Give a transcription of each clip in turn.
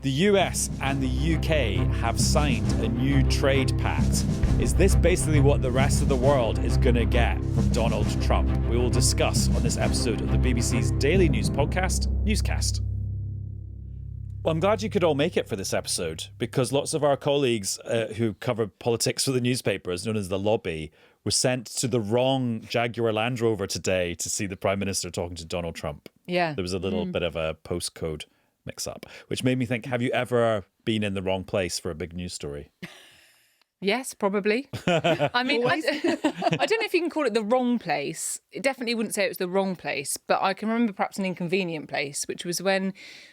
The US and the UK have signed a new trade pact. Is this basically what the rest of the world is going to get from Donald Trump? We will discuss on this episode of the BBC's daily news podcast, Newscast. Well, I'm glad you could all make it for this episode because lots of our colleagues who cover politics for the newspapers, known as the lobby, were sent to the wrong Jaguar Land Rover today to see the Prime Minister talking to Donald Trump. Yeah. There was a little bit of a postcode mix-up, which made me think, have you ever been in the wrong place for a big news story? Yes, probably. I mean, I don't know if you can call it the wrong place. It definitely wouldn't say it was the wrong place, but I can remember perhaps an inconvenient place, which was when,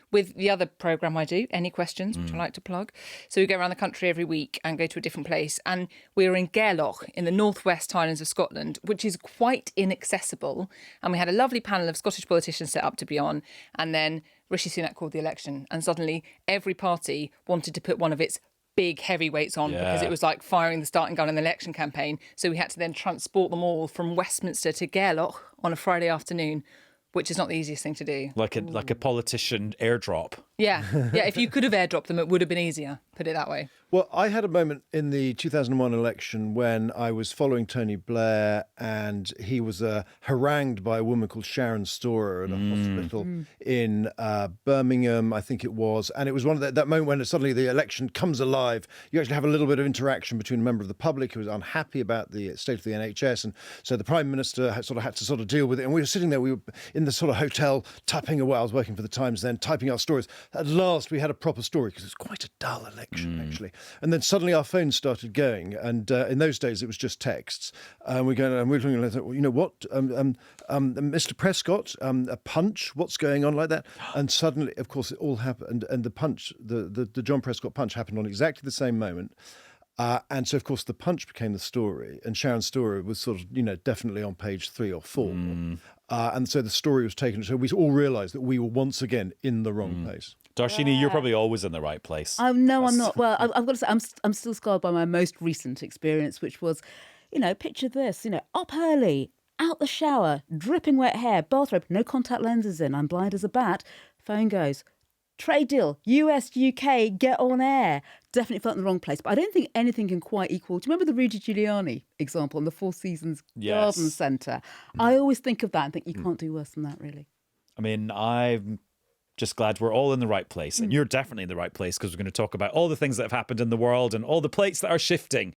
with the other programme I do, Any Questions, which I like to plug. So we go around the country every week and go to a different place. And we were in Gairloch in the northwest Highlands of Scotland, which is quite inaccessible. And we had a lovely panel of Scottish politicians set up to be on. And then Rishi Sunak called the election. And suddenly every party wanted to put one of its big heavyweights on because it was like firing the starting gun in the election campaign. So we had to then transport them all from Westminster to Gairloch on a Friday afternoon, which is not the easiest thing to do. Like a politician airdrop. Yeah. If you could have airdropped them, it would have been easier, put it that way. Well, I had a moment in the 2001 election when I was following Tony Blair and he was harangued by a woman called Sharon Storer at a hospital in Birmingham, I think it was. And it was one of that moment when suddenly the election comes alive. You actually have a little bit of interaction between a member of the public who was unhappy about the state of the NHS. And so the Prime Minister had to deal with it. And we were sitting there, we were in the sort of hotel typing away. I was working for the Times then, typing our stories. At last, we had a proper story because it was quite a dull election, actually. And then suddenly our phones started going, and in those days it was just texts. And we're looking at it. You know what, Mr. Prescott, a punch. What's going on like that? And suddenly, of course, it all happened. And the punch, the John Prescott punch, happened on exactly the same moment. And so, of course, the punch became the story, and Sharon Storer was definitely on page 3 or 4. And so the story was taken. So we all realised that we were once again in the wrong place. Darshini, you're probably always in the right place. No, I'm not. Well, I've got to say, I'm still scarred by my most recent experience, which was, picture this, up early, out the shower, dripping wet hair, bathrobe, no contact lenses in, I'm blind as a bat. Phone goes, trade deal, US, UK, get on air. Definitely felt in the wrong place. But I don't think anything can quite equal. Do you remember the Rudy Giuliani example on the Four Seasons Garden Centre? I always think of that and think you can't do worse than that, really. I mean, I'm just glad we're all in the right place. And you're definitely in the right place because we're going to talk about all the things that have happened in the world and all the plates that are shifting.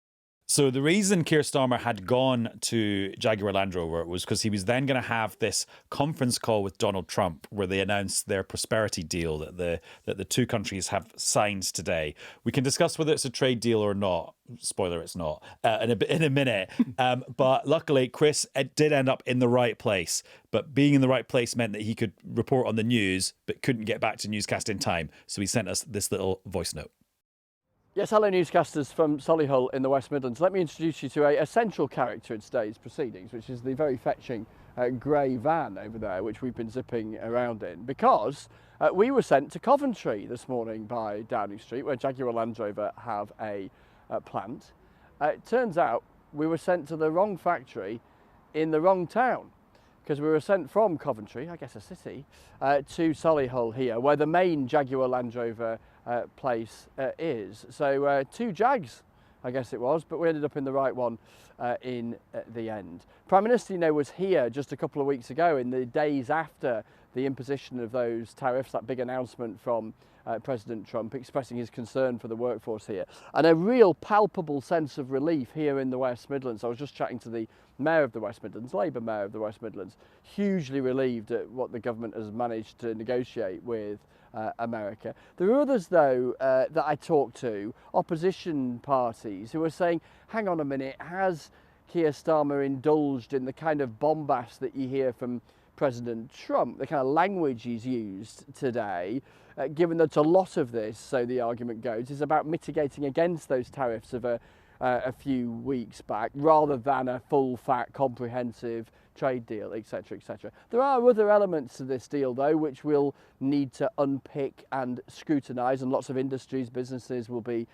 So the reason Keir Starmer had gone to Jaguar Land Rover was because he was then going to have this conference call with Donald Trump where they announced their prosperity deal that the two countries have signed today. We can discuss whether it's a trade deal or not. Spoiler, it's not, in a minute. But luckily, Chris did end up in the right place. But being in the right place meant that he could report on the news but couldn't get back to Newscast in time. So he sent us this little voice note. Yes, hello newscasters from Solihull in the West Midlands. Let me introduce you to a central character in today's proceedings, which is the very fetching grey van over there, which we've been zipping around in, because we were sent to Coventry this morning by Downing Street, where Jaguar Land Rover have a plant. It turns out we were sent to the wrong factory in the wrong town, because we were sent from Coventry, I guess a city, to Solihull here, where the main Jaguar Land Rover place is. So 2 Jags, I guess it was, but we ended up in the right one in the end. Prime Minister, was here just a couple of weeks ago in the days after the imposition of those tariffs, that big announcement from President Trump expressing his concern for the workforce here, and a real palpable sense of relief here in the West Midlands. I was just chatting to the Mayor of the West Midlands, Labour Mayor of the West Midlands, hugely relieved at what the government has managed to negotiate with America. There are others, though, that I talked to, opposition parties, who are saying, hang on a minute, has Keir Starmer indulged in the kind of bombast that you hear from President Trump, the kind of language he's used today, given that a lot of this, so the argument goes, is about mitigating against those tariffs of a few weeks back, rather than a full, fat, comprehensive trade deal, etc., etc. There are other elements to this deal, though, which we'll need to unpick and scrutinise, and lots of industries, businesses will be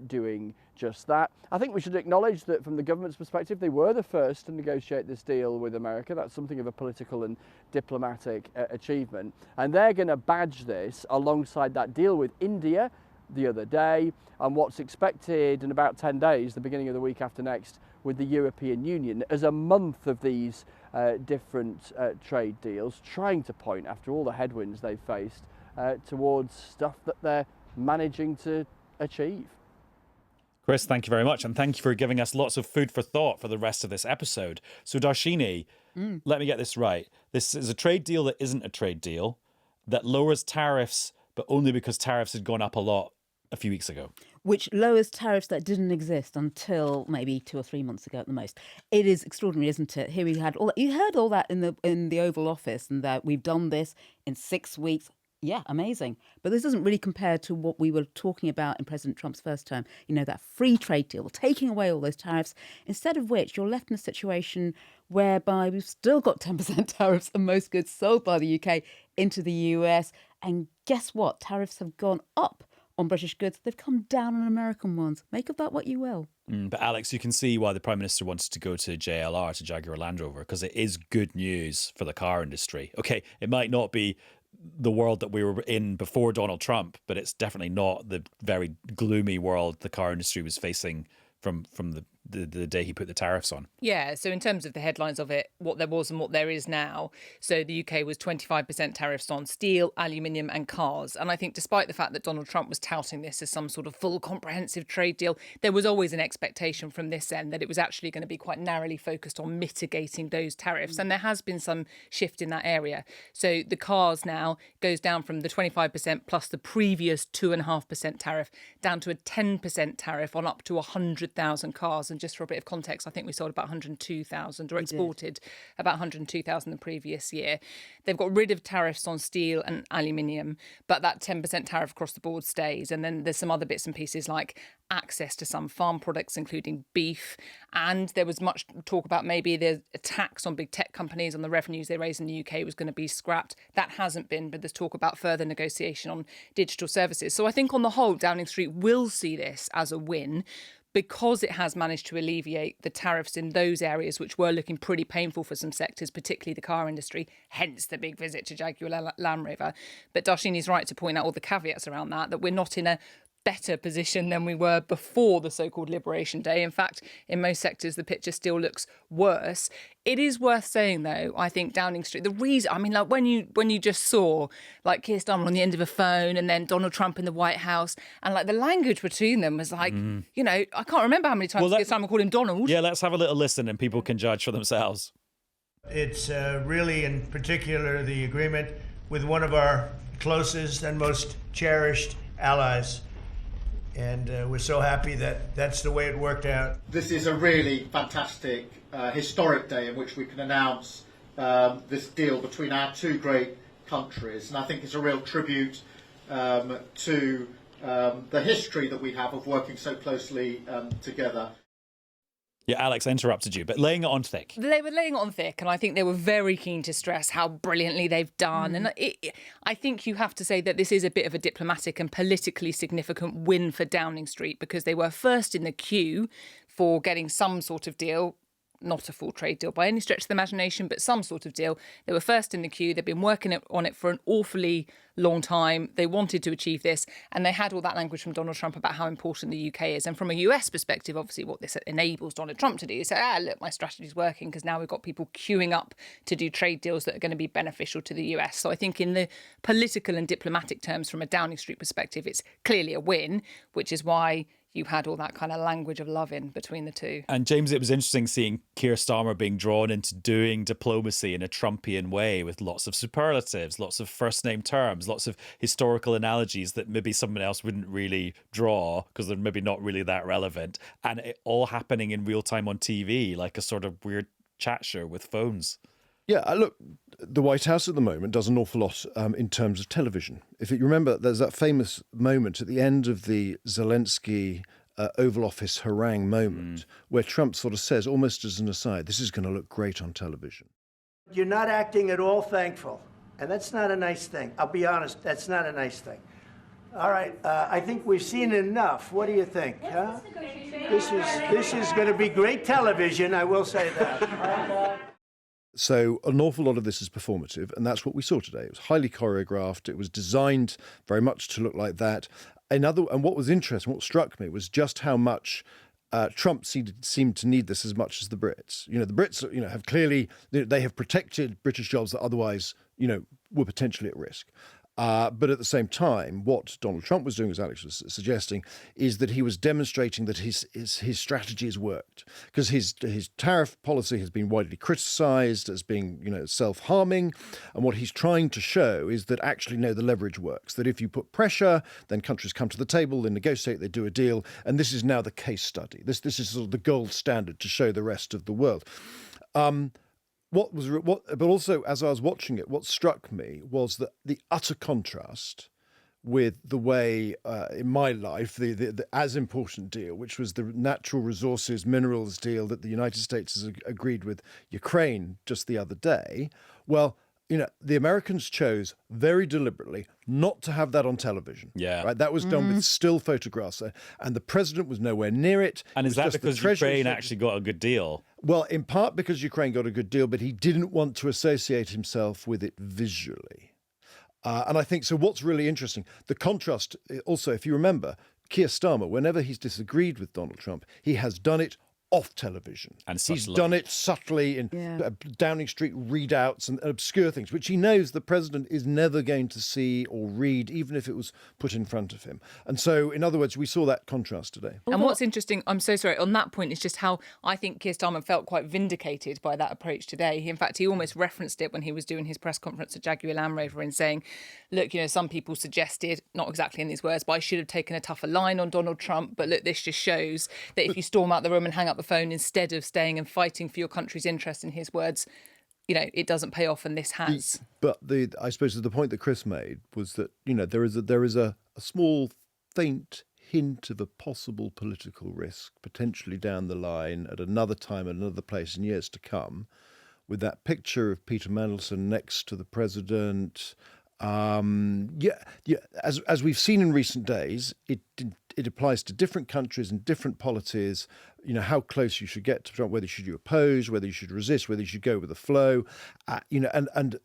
doing just that. I think we should acknowledge that from the government's perspective, they were the first to negotiate this deal with America. That's something of a political and diplomatic achievement. And they're going to badge this alongside that deal with India the other day, and what's expected in about 10 days, the beginning of the week after next, with the European Union, as a month of these different trade deals, trying to point, after all the headwinds they've faced, towards stuff that they're managing to achieve. Chris, thank you very much. And thank you for giving us lots of food for thought for the rest of this episode. So, Dharshini, let me get this right. This is a trade deal that isn't a trade deal, that lowers tariffs, but only because tariffs had gone up a lot a few weeks ago. Which lowers tariffs that didn't exist until maybe 2 or 3 months ago at the most. It is extraordinary, isn't it? Here we had all that. You heard all that in the Oval Office, and that we've done this in 6 weeks. Yeah, amazing. But this doesn't really compare to what we were talking about in President Trump's first term. You know, that free trade deal, taking away all those tariffs, instead of which you're left in a situation whereby we've still got 10% tariffs on most goods sold by the UK into the US. And guess what? Tariffs have gone up on British goods. They've come down on American ones. Make of that what you will. But Alex, you can see why the Prime Minister wanted to go to JLR, to Jaguar Land Rover, because it is good news for the car industry. Okay, it might not be the world that we were in before Donald Trump, but it's definitely not the very gloomy world the car industry was facing from the day he put the tariffs on. Yeah, so in terms of the headlines of it, what there was and what there is now, so the UK was 25% tariffs on steel, aluminium and cars. And I think despite the fact that Donald Trump was touting this as some sort of full comprehensive trade deal, there was always an expectation from this end that it was actually going to be quite narrowly focused on mitigating those tariffs. And there has been some shift in that area. So the cars now goes down from the 25% plus the previous 2.5% tariff down to a 10% tariff on up to 100,000 cars. And just for a bit of context, I think we sold about 102,000 or exported about 102,000 the previous year. They've got rid of tariffs on steel and aluminium, but that 10% tariff across the board stays. And then there's some other bits and pieces like access to some farm products, including beef. And there was much talk about maybe the tax on big tech companies on the revenues they raise in the UK was going to be scrapped. That hasn't been, but there's talk about further negotiation on digital services. So I think on the whole, Downing Street will see this as a win, because it has managed to alleviate the tariffs in those areas which were looking pretty painful for some sectors, particularly the car industry, hence the big visit to Jaguar Land Rover. But Darshini's right to point out all the caveats around that we're not in a better position than we were before the so-called Liberation Day. In fact, in most sectors, the picture still looks worse. It is worth saying, though, I think Downing Street, the reason, I mean, like when you just saw like Keir Starmer on the end of a phone and then Donald Trump in the White House, and like the language between them was like, you know, I can't remember how many times Keir Starmer called him Donald. Yeah, let's have a little listen and people can judge for themselves. It's really, in particular, the agreement with one of our closest and most cherished allies. And we're so happy that that's the way it worked out. This is a really fantastic, historic day in which we can announce this deal between our two great countries. And I think it's a real tribute to the history that we have of working so closely together. Yeah, Alex, I interrupted you, but laying it on thick. They were laying it on thick, and I think they were very keen to stress how brilliantly they've done. And I think you have to say that this is a bit of a diplomatic and politically significant win for Downing Street, because they were first in the queue for getting some sort of deal. Not a full trade deal by any stretch of the imagination, but some sort of deal. They were first in the queue. They've been working on it for an awfully long time. They wanted to achieve this, and they had all that language from Donald Trump about how important the UK is. And from a US perspective, obviously what this enables Donald Trump to do is say, look, my strategy's working, because now we've got people queuing up to do trade deals that are going to be beneficial to the US. So I think in the political and diplomatic terms, from a Downing Street perspective, it's clearly a win, which is why you had all that kind of language of love in between the two. And James, it was interesting seeing Keir Starmer being drawn into doing diplomacy in a Trumpian way, with lots of superlatives, lots of first name terms, lots of historical analogies that maybe someone else wouldn't really draw because they're maybe not really that relevant. And it all happening in real time on TV, like a sort of weird chat show with phones. Yeah, look, the White House at the moment does an awful lot in terms of television. If you remember, there's that famous moment at the end of the Zelensky Oval Office harangue moment where Trump sort of says, almost as an aside, this is going to look great on television. You're not acting at all thankful, and that's not a nice thing. I'll be honest, that's not a nice thing. All right, I think we've seen enough. What do you think? Huh? This is going to be great television, I will say that. So an awful lot of this is performative, and that's what we saw today. It was highly choreographed. It was designed very much to look like that. And what was interesting, what struck me, was just how much Trump seemed to need this as much as the Brits. The Brits, have clearly, they have protected British jobs that otherwise, were potentially at risk. But at the same time, what Donald Trump was doing, as Alex was suggesting, is that he was demonstrating that his strategy has worked, because his tariff policy has been widely criticised as being self-harming, and what he's trying to show is that actually no, the leverage works. That if you put pressure, then countries come to the table, they negotiate, they do a deal, and this is now the case study. This is sort of the gold standard to show the rest of the world. But also, as I was watching it, what struck me was that the utter contrast with the way, in my life, the as important deal, which was the natural resources, minerals deal that the United States has agreed with Ukraine just the other day. Well, the Americans chose very deliberately not to have that on television. Yeah. Right? That was done with still photographs, and the president was nowhere near it. And is that because Ukraine actually got a good deal? Well, in part because Ukraine got a good deal, but he didn't want to associate himself with it visually. And I think, so what's really interesting, the contrast also, if you remember, Keir Starmer, whenever he's disagreed with Donald Trump, he has done it off television. And he's done it subtly in Downing Street readouts and obscure things, which he knows the president is never going to see or read, even if it was put in front of him. And so, in other words, we saw that contrast today. And what's interesting, I'm so sorry, on that point is just how I think Keir Starmer felt quite vindicated by that approach today. In fact, he almost referenced it when he was doing his press conference at Jaguar Land Rover in saying, look, some people suggested, not exactly in these words, but I should have taken a tougher line on Donald Trump. But look, this just shows that if you storm out the room and hang up the phone instead of staying and fighting for your country's interest, in his words, it doesn't pay off, and this has. But I suppose the point that Chris made was that there is a small faint hint of a possible political risk potentially down the line at another time, at another place in years to come, with that picture of Peter Mandelson next to the president. As we've seen in recent days, it applies to different countries and different polities. How close you should get to Trump, whether should you oppose, whether you should resist, whether you should go with the flow. And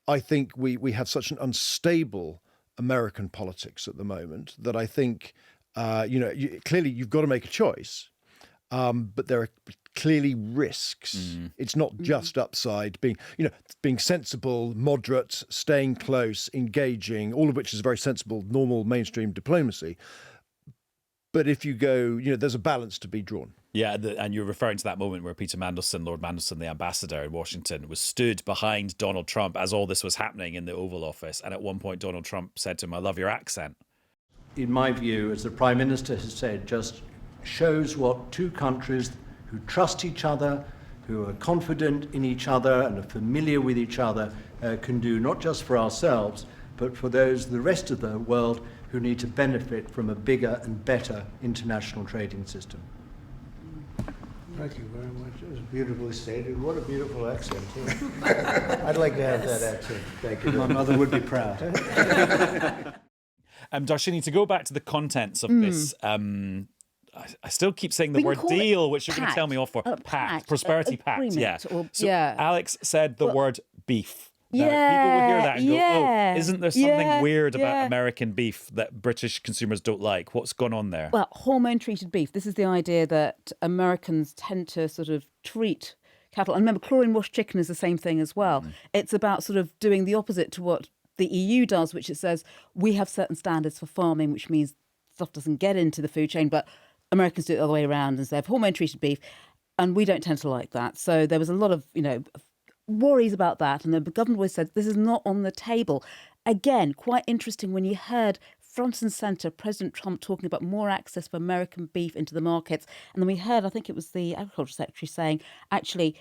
I think we have such an unstable American politics at the moment that I think clearly you've got to make a choice. But there are clearly risks. It's not just upside, being sensible, moderate, staying close, engaging, all of which is very sensible, normal mainstream diplomacy. But if you go, there's a balance to be drawn. Yeah, and you're referring to that moment where Peter Mandelson, Lord Mandelson, the ambassador in Washington, was stood behind Donald Trump as all this was happening in the Oval Office. And at one point, Donald Trump said to him, "I love your accent." In my view, as the Prime Minister has said, just shows what two countries who trust each other, who are confident in each other and are familiar with each other can do, not just for ourselves, but for the rest of the world who need to benefit from a bigger and better international trading system. Thank you very much. It was beautifully stated. What a beautiful accent, too. I'd like to have that accent. Thank you. My mother would be proud. Darshini, to go back to the contents of this, I still keep saying the word deal, which you're going to tell me off for. Pact, prosperity pact. Yeah. Alex said the word beef. Now, people will hear that and go, isn't there something weird about American beef that British consumers don't like? What's gone on there? Well, hormone-treated beef. This is the idea that Americans tend to sort of treat cattle. And remember, chlorine-washed chicken is the same thing as well. It's about sort of doing the opposite to what the EU does, which it says we have certain standards for farming, which means stuff doesn't get into the food chain, but Americans do it the other way around and they have hormone-treated beef, and we don't tend to like that. So there was a lot of, worries about that, and the government always said this is not on the table. Again, quite interesting when you heard front and centre President Trump talking about more access for American beef into the markets, and then we heard, I think it was the Agriculture Secretary saying, actually,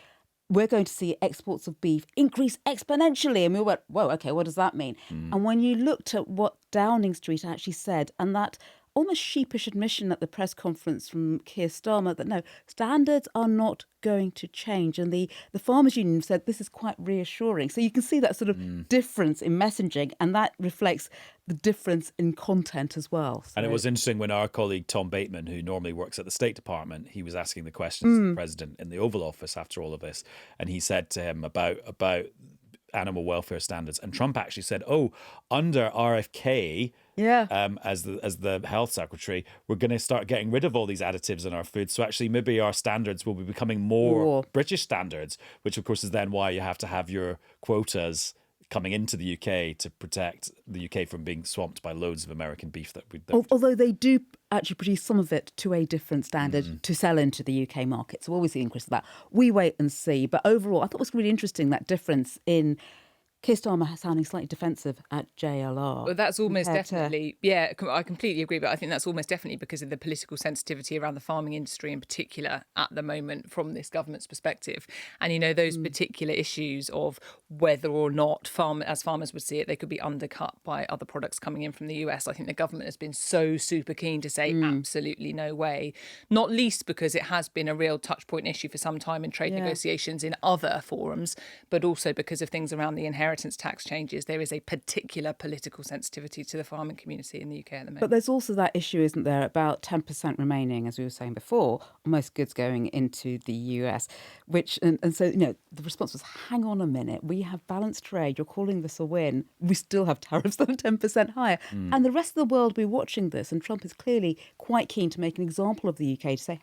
we're going to see exports of beef increase exponentially. And we went, whoa, okay, what does that mean? And when you looked at what Downing Street actually said, and that almost sheepish admission at the press conference from Keir Starmer that no, standards are not going to change. And the Farmers Union said this is quite reassuring. So you can see that sort of difference in messaging, and that reflects the difference in content as well. So, and it was interesting when our colleague Tom Bateman, who normally works at the State Department, he was asking the questions to the President in the Oval Office after all of this. And he said to him about animal welfare standards. And Trump actually said, under RFK, as the health secretary, we're going to start getting rid of all these additives in our food. So actually, maybe our standards will be becoming more British standards, which of course is then why you have to have your quotas coming into the UK to protect the UK from being swamped by loads of American beef although they do actually produce some of it to a different standard to sell into the UK market. So we'll always see increase of that. We wait and see. But overall, I thought it was really interesting, that difference in Keir Starmer sounding slightly defensive at JLR. Well, that's almost definitely, I completely agree, but I think that's almost definitely because of the political sensitivity around the farming industry in particular at the moment from this government's perspective. And, those particular issues of whether or not, as farmers would see it, they could be undercut by other products coming in from the US. I think the government has been so super keen to say absolutely no way, not least because it has been a real touch point issue for some time in trade negotiations in other forums, but also because of things around the inheritance tax changes. There is a particular political sensitivity to the farming community in the UK at the moment. But there's also that issue, isn't there, about 10% remaining, as we were saying before, on most goods going into the US, which, and so, the response was, hang on a minute, we have balanced trade, you're calling this a win, we still have tariffs that are 10% higher. And the rest of the world will be watching this, and Trump is clearly quite keen to make an example of the UK to say,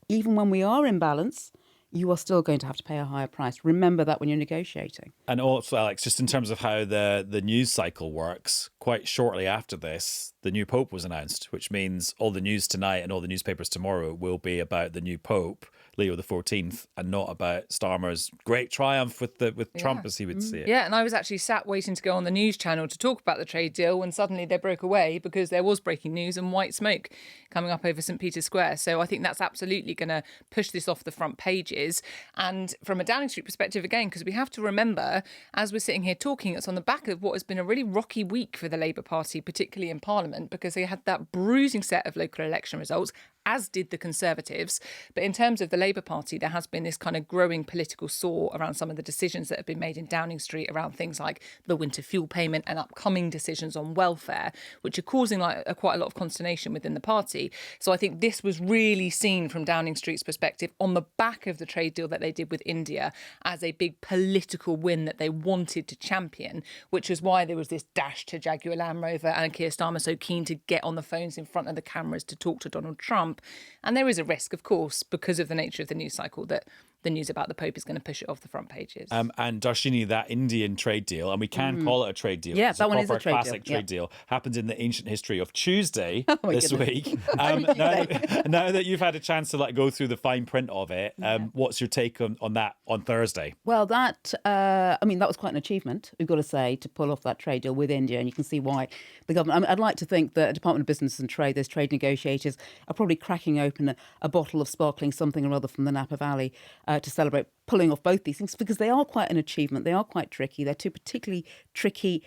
even when we are in balance, you are still going to have to pay a higher price. Remember that when you're negotiating. And also, Alex, just in terms of how the news cycle works, quite shortly after this, the new Pope was announced, which means all the news tonight and all the newspapers tomorrow will be about the new Pope, Leo XIV, and not about Starmer's great triumph with Trump, as he would see it. Yeah, and I was actually sat waiting to go on the news channel to talk about the trade deal when suddenly they broke away because there was breaking news and white smoke coming up over St. Peter's Square. So I think that's absolutely going to push this off the front pages. And from a Downing Street perspective, again, because we have to remember, as we're sitting here talking, it's on the back of what has been a really rocky week for the Labour Party, particularly in Parliament, because they had that bruising set of local election results, as did the Conservatives. But in terms of the Labour Party, there has been this kind of growing political sore around some of the decisions that have been made in Downing Street around things like the winter fuel payment and upcoming decisions on welfare, which are causing quite a lot of consternation within the party. So I think this was really seen from Downing Street's perspective on the back of the trade deal that they did with India as a big political win that they wanted to champion, which is why there was this dash to Jaguar Land Rover and Keir Starmer so keen to get on the phones in front of the cameras to talk to Donald Trump. And there is a risk, of course, because of the nature of the news cycle, that the news about the Pope is going to push it off the front pages. And Dharshini, that Indian trade deal, and we can call it a trade deal. Yeah, it's that one is a trade classic deal. trade deal. Happens in the ancient history of Tuesday this week. Tuesday. Now that you've had a chance to go through the fine print of it, what's your take on that on Thursday? Well, that was quite an achievement, we've got to say, to pull off that trade deal with India, and you can see why the government. I'd like to think that the Department of Business and Trade, those trade negotiators, are probably cracking open a bottle of sparkling something or other from the Napa Valley to celebrate pulling off both these things, because they are quite an achievement. They are quite tricky. They're two particularly tricky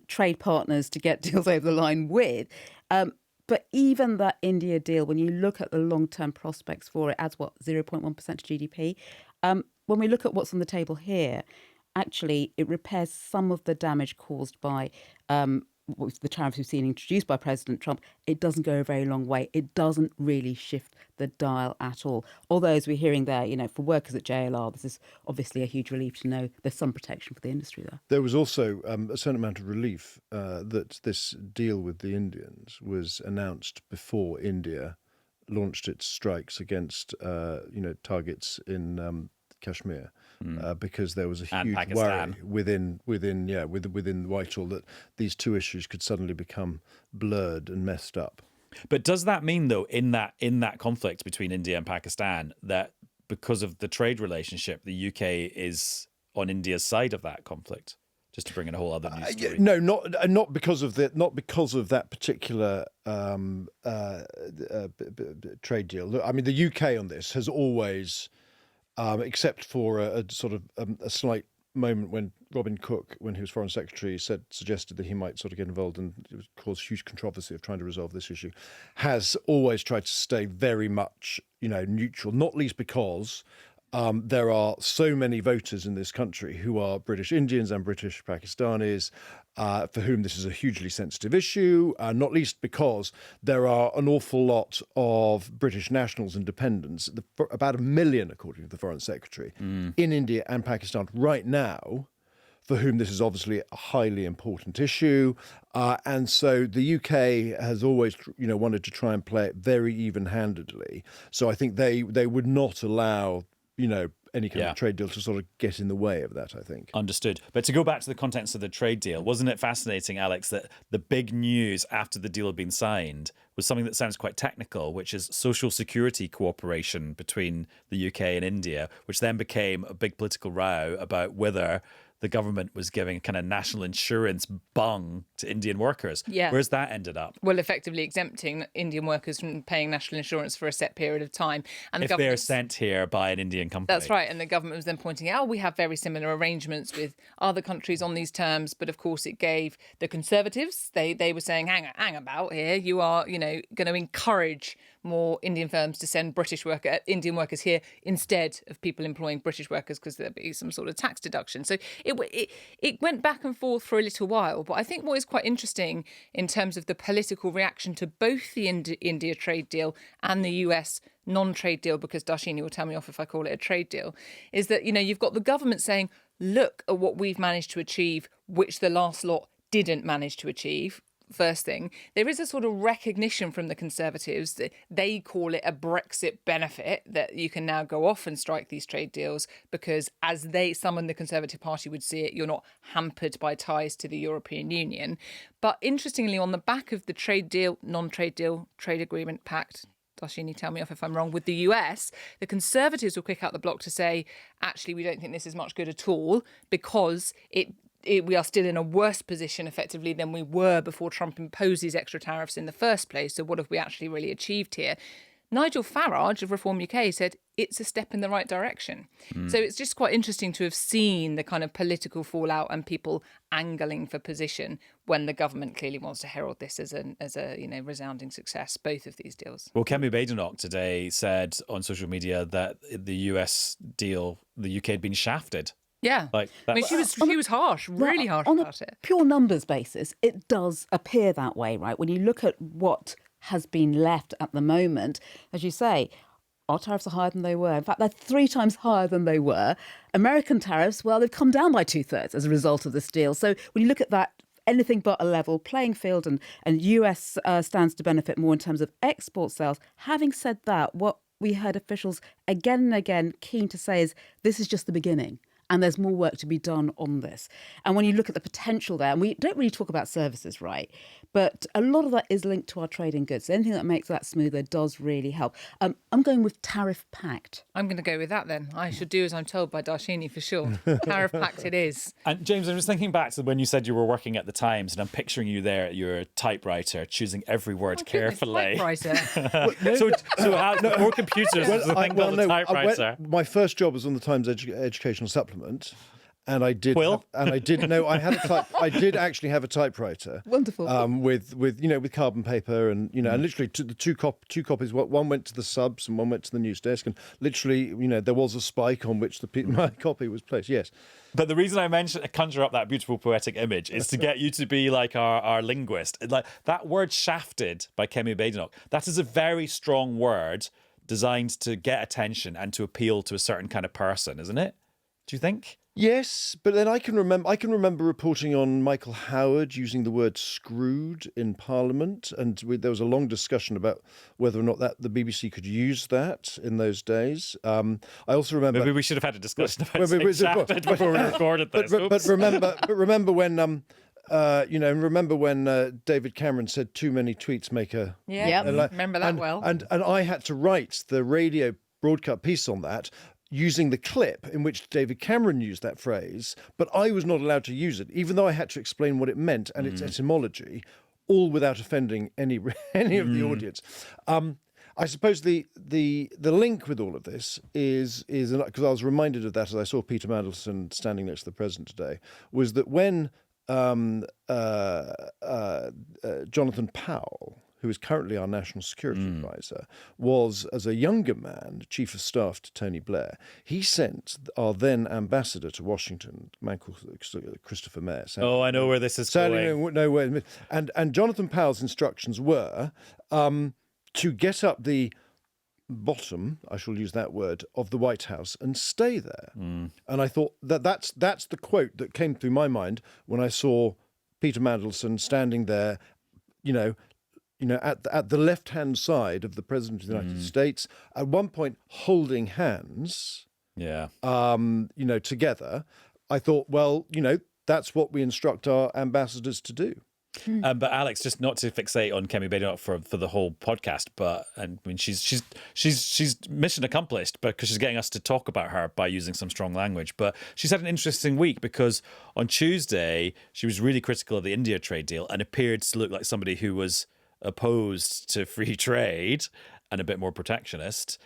trade partners to get deals over the line with. But even that India deal, when you look at the long-term prospects for it, adds 0.1% to GDP. When we look at what's on the table here, actually it repairs some of the damage caused by the tariffs we've seen introduced by President Trump. It doesn't go a very long way. It doesn't really shift the dial at all. Although, as we're hearing there, for workers at JLR, this is obviously a huge relief to know there's some protection for the industry there. There was also a certain amount of relief that this deal with the Indians was announced before India launched its strikes against targets in Kashmir, because there was a huge worry within Whitehall that these two issues could suddenly become blurred and messed up. But does that mean, though, in that conflict between India and Pakistan, that because of the trade relationship, the UK is on India's side of that conflict? Just to bring in a whole other news story. No, not because of that particular trade deal. Look, I mean, the UK on this has always, except for a sort of a slight moment when Robin Cook, when he was Foreign Secretary, suggested that he might sort of get involved, and it would cause huge controversy of trying to resolve this issue, has always tried to stay very much, neutral, not least because there are so many voters in this country who are British Indians and British Pakistanis, for whom this is a hugely sensitive issue, not least because there are an awful lot of British nationals and dependents, about 1 million, according to the Foreign Secretary, in India and Pakistan right now, for whom this is obviously a highly important issue. And so the UK has always, wanted to try and play it very even-handedly. So I think they would not allow any kind of trade deal to sort of get in the way of that, I think. Understood. But to go back to the contents of the trade deal, wasn't it fascinating, Alex, that the big news after the deal had been signed was something that sounds quite technical, which is social security cooperation between the UK and India, which then became a big political row about whether the government was giving a kind of national insurance bung to Indian workers. Yeah. Where's that ended up? Well, effectively exempting Indian workers from paying national insurance for a set period of time. And if they're sent here by an Indian company. That's right. And the government was then pointing out, we have very similar arrangements with other countries on these terms. But of course, it gave the Conservatives, they were saying, hang about here. You are, going to encourage more Indian firms to send Indian workers here instead of people employing British workers because there'd be some sort of tax deduction. So it went back and forth for a little while. But I think what is quite interesting in terms of the political reaction to both the India trade deal and the US non-trade deal, because Dharshini will tell me off if I call it a trade deal, is that, you've got the government saying, look at what we've managed to achieve, which the last lot didn't manage to achieve. First thing, there is a sort of recognition from the Conservatives that they call it a Brexit benefit, that you can now go off and strike these trade deals because, as some in the Conservative Party would see it, you're not hampered by ties to the European Union. But interestingly, on the back of the trade deal, non-trade deal, trade agreement, pact, Dharshini, tell me off if I'm wrong, with the US, the Conservatives were quick out the block to say, actually, we don't think this is much good at all because we are still in a worse position effectively than we were before Trump imposed these extra tariffs in the first place. So what have we actually really achieved here? Nigel Farage of Reform UK said it's a step in the right direction. So it's just quite interesting to have seen the kind of political fallout and people angling for position when the government clearly wants to herald this as a resounding success, both of these deals. Well, Kemi Badenoch today said on social media that the US deal, the UK had been shafted. Yeah. She was harsh, really harsh about it. On a pure numbers basis, it does appear that way, right? When you look at what has been left at the moment, as you say, our tariffs are higher than they were. In fact, they're 3 times higher than they were. American tariffs, well, they've come down by 2/3 as a result of this deal. So when you look at that, anything but a level playing field, and US stands to benefit more in terms of export sales. Having said that, what we heard officials again and again keen to say is this is just the beginning. And there's more work to be done on this. And when you look at the potential there, and we don't really talk about services, right? But a lot of that is linked to our trading goods. So anything that makes that smoother does really help. I'm going with tariff pact. I'm going to go with that then. I should do as I'm told by Dharshini for sure. Tariff pact it is. And James, I'm just thinking back to when you said you were working at the Times, and I'm picturing you there at your typewriter, choosing every word carefully. Typewriter. More computers was the thing called the typewriter. My first job was on the Times educational supplement. And I did, I did actually have a typewriter. Wonderful. With carbon paper and and literally the two copies. One went to the subs and one went to the news desk, and literally there was a spike on which my copy was placed. Yes. But the reason I conjure up that beautiful poetic image is to get you to be like our linguist. Like that word "shafted" by Kemi Badenoch. That is a very strong word designed to get attention and to appeal to a certain kind of person, isn't it? Do you think? Yes, but then I can remember reporting on Michael Howard using the word "screwed" in Parliament, and there was a long discussion about whether or not the BBC could use that in those days. I also remember maybe we should have had a discussion about shafted before we recorded this. But remember when. Remember when David Cameron said too many tweets make a... Yeah, remember that well. And I had to write the radio broadcast piece on that using the clip in which David Cameron used that phrase, but I was not allowed to use it, even though I had to explain what it meant and its etymology, all without offending any of the audience. I suppose the link with all of this is because I was reminded of that as I saw Peter Mandelson standing next to the president today, was that when Jonathan Powell, who is currently our national security advisor, was, as a younger man, chief of staff to Tony Blair, he sent our then ambassador to Washington, a man called Christopher Mayer. Oh, I know where this is going. No, and Jonathan Powell's instructions were to get up the bottom, I shall use that word, of the White House and stay there. And I thought that's the quote that came through my mind when I saw Peter Mandelson standing there, at the left-hand side of the President of the United States, at one point holding hands, together. I thought, well, that's what we instruct our ambassadors to do. But Alex, just not to fixate on Kemi Badenoch for the whole podcast, but she's mission accomplished because she's getting us to talk about her by using some strong language. But she's had an interesting week because on Tuesday she was really critical of the India trade deal and appeared to look like somebody who was opposed to free trade and a bit more protectionist.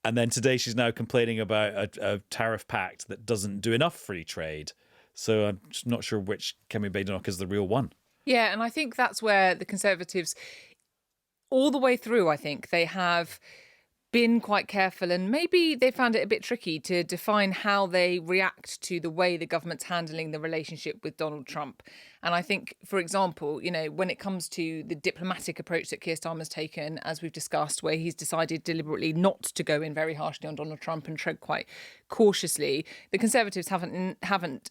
And then today she's now complaining about a tariff pact that doesn't do enough free trade. So I'm just not sure which Kemi Badenoch is the real one. Yeah, and I think that's where the Conservatives, all the way through, I think they have been quite careful, and maybe they found it a bit tricky to define how they react to the way the government's handling the relationship with Donald Trump. And I think, for example, when it comes to the diplomatic approach that Keir Starmer's taken, as we've discussed, where he's decided deliberately not to go in very harshly on Donald Trump and tread quite cautiously, the Conservatives haven't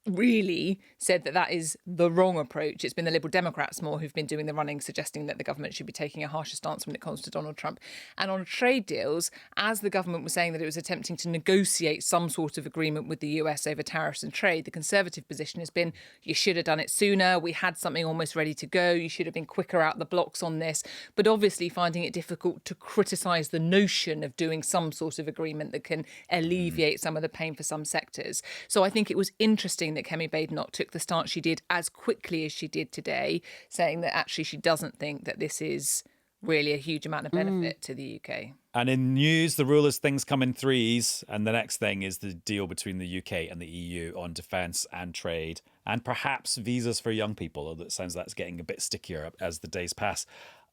really said that is the wrong approach. It's been the Liberal Democrats more who've been doing the running, suggesting that the government should be taking a harsher stance when it comes to Donald Trump. And on trade deals, as the government was saying that it was attempting to negotiate some sort of agreement with the US over tariffs and trade, the Conservative position has been, you should have done it sooner. We had something almost ready to go. You should have been quicker out the blocks on this. But obviously finding it difficult to criticise the notion of doing some sort of agreement that can alleviate some of the pain for some sectors. So I think it was interesting that Kemi Badenoch took the stance she did as quickly as she did today, saying that actually she doesn't think that this is really a huge amount of benefit to the UK. And in news, the rule is things come in threes. And the next thing is the deal between the UK and the EU on defence and trade and perhaps visas for young people, although it sounds like it's getting a bit stickier as the days pass.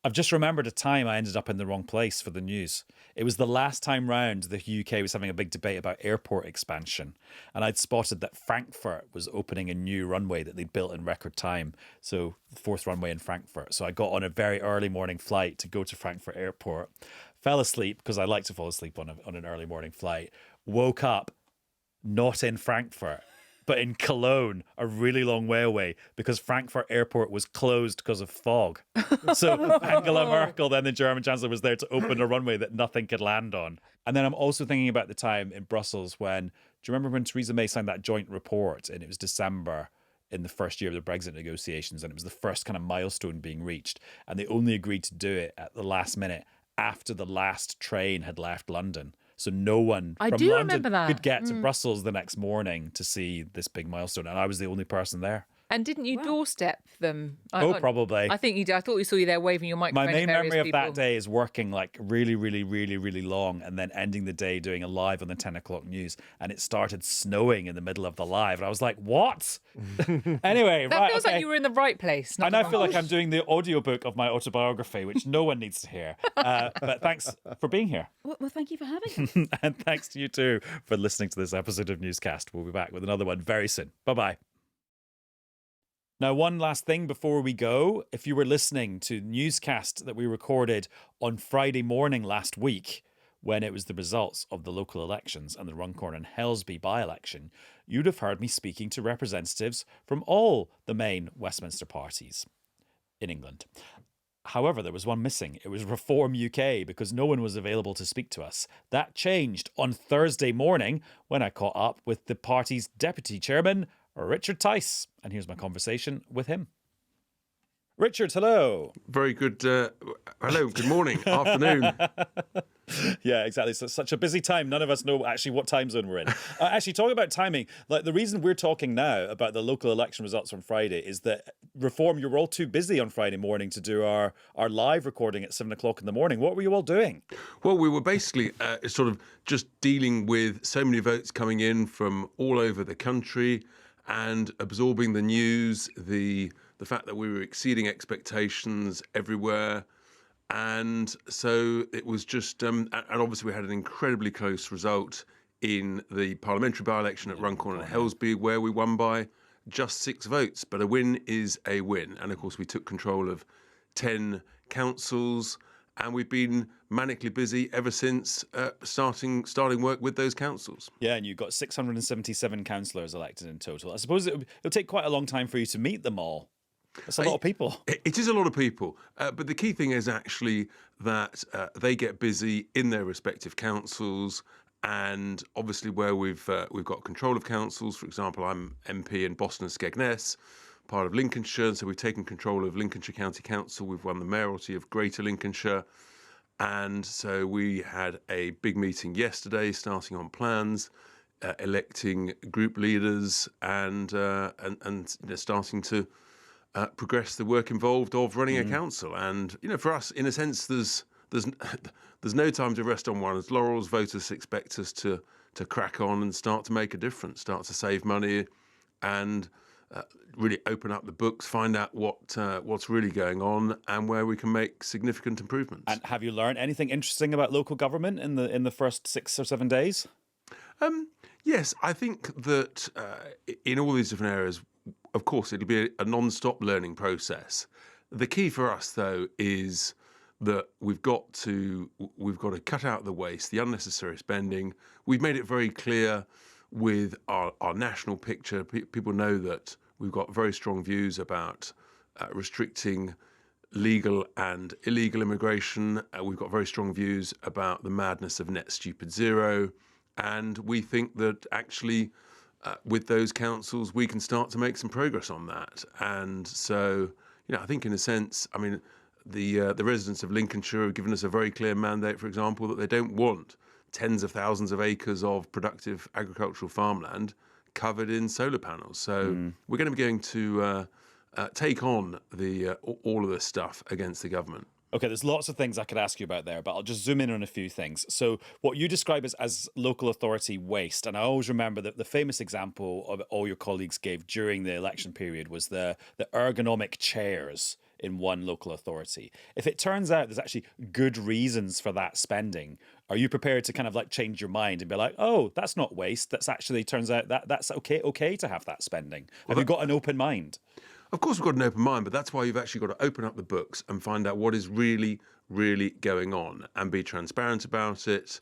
I've just remembered a time I ended up in the wrong place for the news. It was the last time round the UK was having a big debate about airport expansion. And I'd spotted that Frankfurt was opening a new runway that they'd built in record time. So the fourth runway in Frankfurt. So I got on a very early morning flight to go to Frankfurt Airport. Fell asleep because I like to fall asleep on an early morning flight. Woke up not in Frankfurt, but in Cologne, a really long way away, because Frankfurt Airport was closed because of fog. So Angela Merkel, then the German Chancellor, was there to open a runway that nothing could land on. And then I'm also thinking about the time in Brussels when, do you remember when Theresa May signed that joint report and it was December in the first year of the Brexit negotiations and it was the first kind of milestone being reached and they only agreed to do it at the last minute after the last train had left London. So no one from London could get to Brussels the next morning to see this big milestone. And I was the only person there. And didn't you doorstep them? Probably. I think you did. I thought we saw you there waving your microphone. My main at memory of people. that day is working like really, really, really, really long and then ending the day doing a live on the 10 o'clock news. And it started snowing in the middle of the live. And I was like, what? Anyway, that feels like you were in the right place. And I feel like I'm doing the audiobook of my autobiography, which no one needs to hear. But thanks for being here. Well, thank you for having us. And thanks to you too for listening to this episode of Newscast. We'll be back with another one very soon. Bye-bye. Now, one last thing before we go. If you were listening to the newscast that we recorded on Friday morning last week, when it was the results of the local elections and the Runcorn and Helsby by-election, you'd have heard me speaking to representatives from all the main Westminster parties in England. However, there was one missing. It was Reform UK, because no one was available to speak to us. That changed on Thursday morning when I caught up with the party's deputy chairman, Richard Tice. And here's my conversation with him. Richard, hello. Very good. Hello, good morning, afternoon. Yeah, exactly. So it's such a busy time. None of us know actually what time zone we're in. Actually, talking about timing, like the reason we're talking now about the local election results from Friday is that reform, you were all too busy on Friday morning to do our live recording at 7 o'clock in the morning. What were you all doing? Well, we were basically sort of just dealing with so many votes coming in from all over the country and absorbing the news, the fact that we were exceeding expectations everywhere. And so it was just, and obviously we had an incredibly close result in the parliamentary by-election at Runcorn and Helsby, where we won by just 6 votes. But a win is a win. And of course, we took control of 10 councils, and we've been manically busy ever since starting work with those councils. Yeah, and you've got 677 councillors elected in total. I suppose it'll take quite a long time for you to meet them all. That's a lot of people. It is a lot of people. But the key thing is actually that they get busy in their respective councils. And obviously where we've got control of councils, for example, I'm MP in Boston and Skegness, part of Lincolnshire. So we've taken control of Lincolnshire County Council. We've won the mayoralty of Greater Lincolnshire. And so we had a big meeting yesterday, starting on plans, electing group leaders and starting to progress the work involved of running a council. And, for us, in a sense, there's no time to rest on one's laurels. Voters expect us to crack on and start to make a difference, start to save money and really open up the books, find out what's really going on and where we can make significant improvements. And have you learned anything interesting about local government in the first 6 or 7 days? Yes, I think that in all these different areas, of course, it'll be a non-stop learning process. The key for us, though, is that we've got to cut out the waste, the unnecessary spending. We've made it very clear with our national picture. People know that we've got very strong views about restricting legal and illegal immigration. We've got very strong views about the madness of net stupid zero. And we think that actually with those councils, we can start to make some progress on that. And so, I think in a sense, the residents of Lincolnshire have given us a very clear mandate, for example, that they don't want tens of thousands of acres of productive agricultural farmland covered in solar panels. So we're going to take on all of this stuff against the government. Okay, there's lots of things I could ask you about there, but I'll just zoom in on a few things. So what you describe as local authority waste, and I always remember that the famous example of all your colleagues gave during the election period was the ergonomic chairs in one local authority. If it turns out there's actually good reasons for that spending, are you prepared to kind of like change your mind and be like, oh, that's not waste, that's actually turns out that's okay to have that spending? Have you got an open mind? Of course, we've got an open mind, but that's why you've actually got to open up the books and find out what is really, really going on and be transparent about it.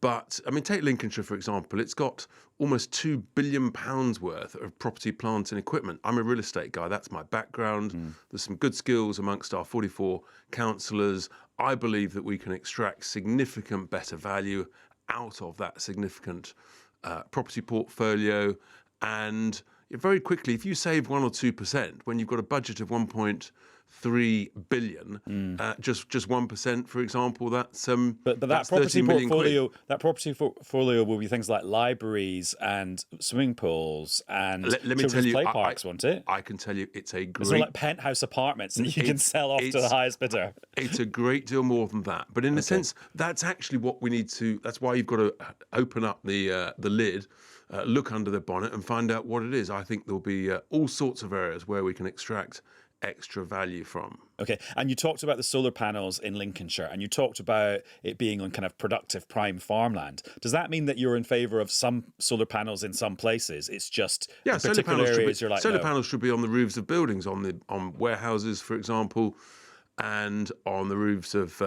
But, take Lincolnshire, for example. It's got almost £2 billion worth of property, plant and equipment. I'm a real estate guy. That's my background. There's some good skills amongst our 44 councillors. I believe that we can extract significant better value out of that significant property portfolio. And very quickly, if you save 1 or 2%, when you've got a budget of 1.3 billion, just 1%, for example, that's but that property portfolio, that property portfolio will be things like libraries and swimming pools and children's play parks, won't it? I can tell you, it's a great. It's not like penthouse apartments that you can sell off to the highest bidder. It's a great deal more than that, but in a sense, that's actually what we need to. That's why you've got to open up the lid. Look under the bonnet and find out what it is. I think there'll be all sorts of areas where we can extract extra value from. Okay, and you talked about the solar panels in Lincolnshire, and you talked about it being on kind of productive prime farmland. Does that mean that you're in favour of some solar panels in some places? It's just in particular areas you're like, solar panels should be on the roofs of buildings, on warehouses, for example, and on the roofs of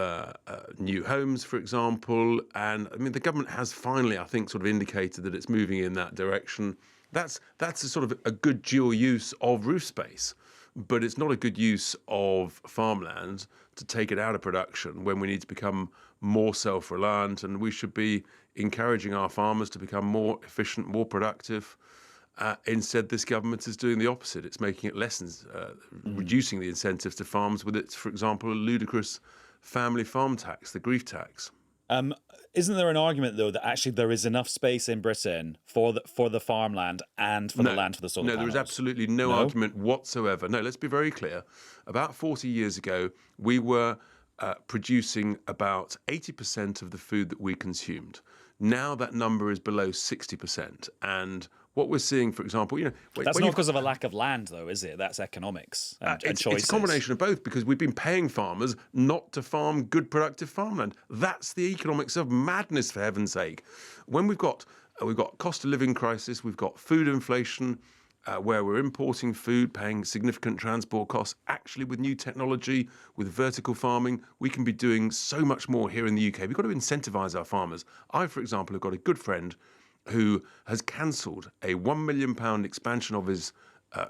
new homes, for example. And the government has finally, I think, sort of indicated that it's moving in that direction. That's a sort of a good dual use of roof space, but it's not a good use of farmland to take it out of production when we need to become more self-reliant, and we should be encouraging our farmers to become more efficient, more productive. Instead, this government is doing the opposite. It's making it lessons, reducing the incentives to farms with its, for example, ludicrous family farm tax, the grief tax. Isn't there an argument, though, that actually there is enough space in Britain for the farmland and for the land for the solar panels? No, there is absolutely no argument whatsoever. No, let's be very clear. About 40 years ago, we were producing about 80% of the food that we consumed. Now that number is below 60%. And what we're seeing, for example, that's not because of a lack of land, though, is it? That's economics and choices. It's a combination of both, because we've been paying farmers not to farm good, productive farmland. That's the economics of madness, for heaven's sake. When we've got cost of living crisis, we've got food inflation, where we're importing food, paying significant transport costs. Actually, with new technology, with vertical farming, we can be doing so much more here in the UK. We've got to incentivise our farmers. I, for example, have got a good friend who has cancelled a £1 million expansion of his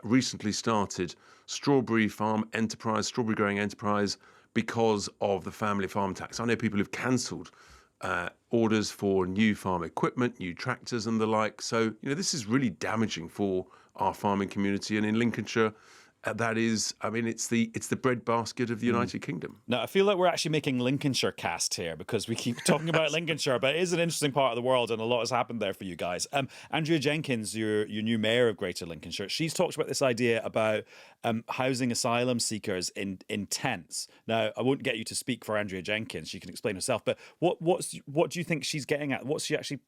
recently started strawberry growing enterprise, because of the family farm tax. I know people who've cancelled orders for new farm equipment, new tractors and the like. So, this is really damaging for our farming community. And in Lincolnshire, that is, it's the breadbasket of the United Kingdom. Now, I feel like we're actually making Lincolnshire cast here, because we keep talking about Lincolnshire, but it is an interesting part of the world and a lot has happened there for you guys. Andrea Jenkins, your new mayor of Greater Lincolnshire, she's talked about this idea about housing asylum seekers in tents. Now, I won't get you to speak for Andrea Jenkins, she can explain herself, but what do you think she's getting at? What's she actually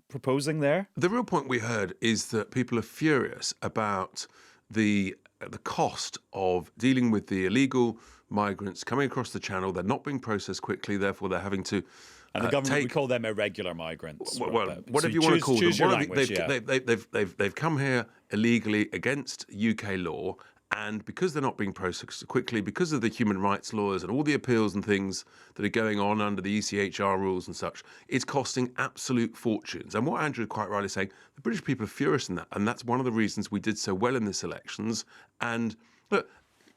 proposing there? The real point we heard is that people are furious about the cost of dealing with the illegal migrants coming across the channel. They're not being processed quickly, therefore they're having to and the government would call them irregular migrants. Well, whatever you want to call them. They've come here illegally against UK law, and because they're not being processed quickly, because of the human rights laws and all the appeals and things that are going on under the ECHR rules and such, it's costing absolute fortunes. And what Andrew quite rightly saying, the British people are furious in that, and that's one of the reasons we did so well in this elections. And look,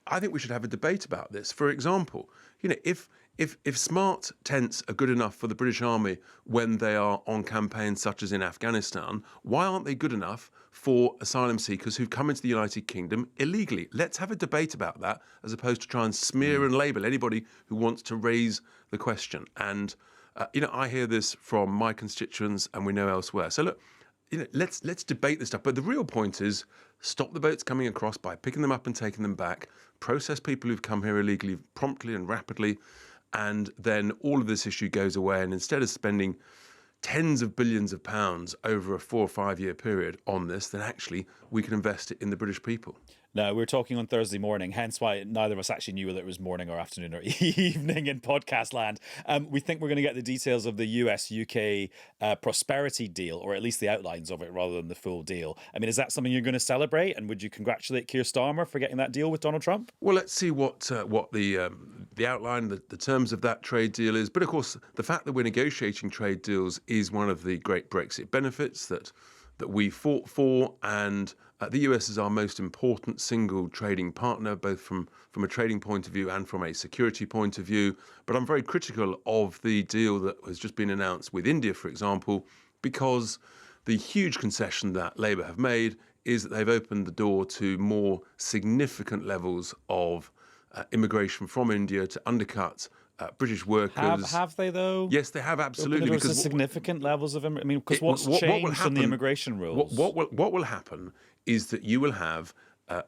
I think we should have a debate about this. For example, if smart tents are good enough for the British Army when they are on campaigns such as in Afghanistan, why aren't they good enough for asylum seekers who've come into the United Kingdom illegally? Let's have a debate about that, as opposed to try and smear and label anybody who wants to raise the question. And, I hear this from my constituents, and we know elsewhere. So look, let's debate this stuff. But the real point is, stop the boats coming across by picking them up and taking them back, process people who've come here illegally promptly and rapidly, and then all of this issue goes away. And instead of spending tens of billions of pounds over a 4 or 5 year period on this, then actually we can invest it in the British people. Now, we were talking on Thursday morning, hence why neither of us actually knew whether it was morning or afternoon or evening in podcast land. We think we're going to get the details of the US-UK prosperity deal, or at least the outlines of it, rather than the full deal. Is that something you're going to celebrate? And would you congratulate Keir Starmer for getting that deal with Donald Trump? Well, let's see what the outline, the terms of that trade deal is. But of course, the fact that we're negotiating trade deals is one of the great Brexit benefits that we fought for, and the US is our most important single trading partner, both from a trading point of view and from a security point of view. But I'm very critical of the deal that has just been announced with India, for example, because the huge concession that Labour have made is that they've opened the door to more significant levels of immigration from India to undercut British workers. Have they, though? Yes, they have, absolutely. Because significant levels of because what's changed in the immigration rules? What will happen is that you will have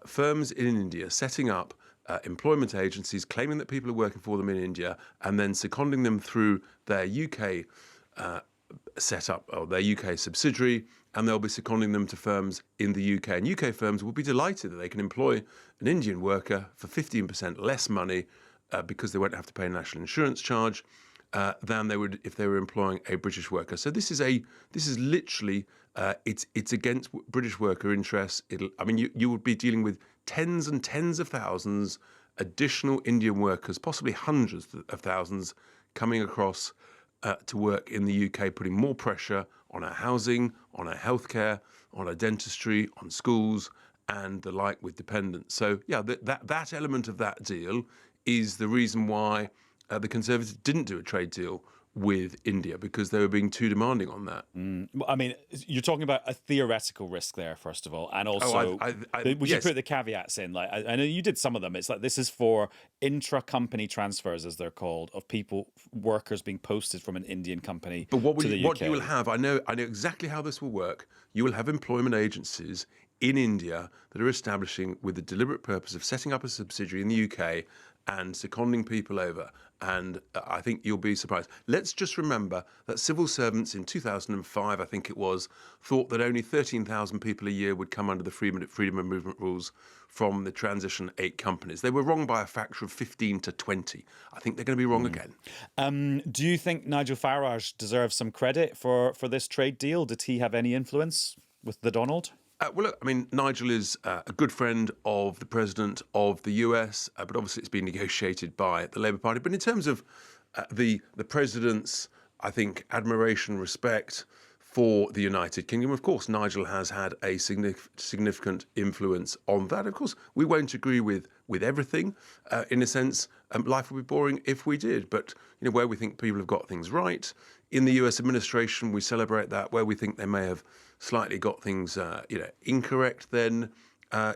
firms in India setting up employment agencies, claiming that people are working for them in India, and then seconding them through their UK setup or their UK subsidiary, and they'll be seconding them to firms in the UK. And UK firms will be delighted that they can employ an Indian worker for 15% less money, because they won't have to pay a national insurance charge than they would if they were employing a British worker. So this is literally it's against British worker interests. You would be dealing with tens and tens of thousands additional Indian workers, possibly hundreds of thousands, coming across to work in the UK, putting more pressure on our housing, on our healthcare, on our dentistry, on schools, and the like with dependents. So yeah, that element of that deal is the reason why the Conservatives didn't do a trade deal with India because they were being too demanding on that. I mean, you're talking about a theoretical risk there, first of all, and also we should put the caveats in. Like, I know you did some of them. It's like this is for intra-company transfers, as they're called, of workers being posted from an Indian company to the UK. What you will have, I know exactly how this will work. You will have employment agencies in India that are establishing with the deliberate purpose of setting up a subsidiary in the UK and seconding people over. And I think you'll be surprised. Let's just remember that civil servants in 2005, I think it was, thought that only 13,000 people a year would come under the freedom of movement rules from the transition 8 companies. They were wrong by a factor of 15 to 20. I think they're going to be wrong again. Do you think Nigel Farage deserves some credit for this trade deal? Did he have any influence with the Donald? Well, look, I mean, Nigel is a good friend of the president of the US, but obviously it's been negotiated by the Labour Party. But in terms of the president's, I think, admiration, respect for the United Kingdom, of course, Nigel has had a significant influence on that. Of course, we won't agree with everything. In a sense, life would be boring if we did. But where we think people have got things right, in the US administration, we celebrate that. Where we think they may have slightly got things, incorrect, then,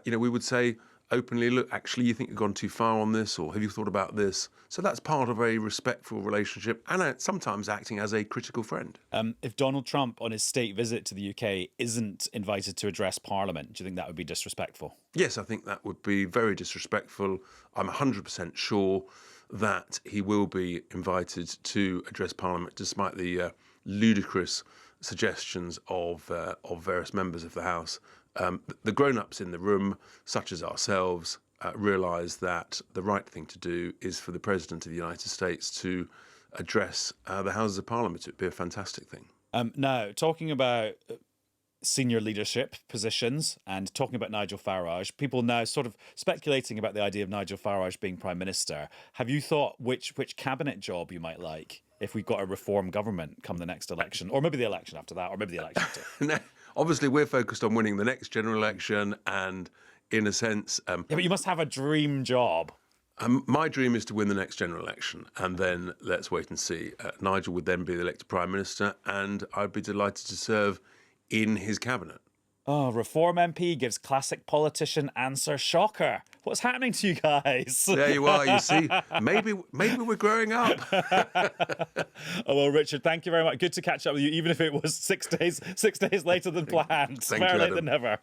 we would say openly, look, actually, you think you've gone too far on this, or have you thought about this? So that's part of a respectful relationship and sometimes acting as a critical friend. If Donald Trump on his state visit to the UK isn't invited to address Parliament, do you think that would be disrespectful? Yes, I think that would be very disrespectful. I'm 100% sure that he will be invited to address Parliament, despite the ludicrous suggestions of various members of the House. The grown-ups in the room, such as ourselves, realise that the right thing to do is for the President of the United States to address the Houses of Parliament. It would be a fantastic thing. Now, talking about senior leadership positions and talking about Nigel Farage, people now sort of speculating about the idea of Nigel Farage being Prime Minister. Have you thought which cabinet job you might like if we've got a reform government come the next election? Or maybe the election after that, or maybe the election after. No, obviously, we're focused on winning the next general election and, in a sense... yeah, but you must have a dream job. My dream is to win the next general election, and then let's wait and see. Nigel would then be the elected Prime Minister, and I'd be delighted to serve in his cabinet. Oh, Reform MP gives classic politician answer. Shocker. What's happening to you guys? There you are, you see. Maybe we're growing up. Oh, well, Richard, thank you very much. Good to catch up with you, even if it was 6 days later than planned. Thank you, Better late Adam. than never.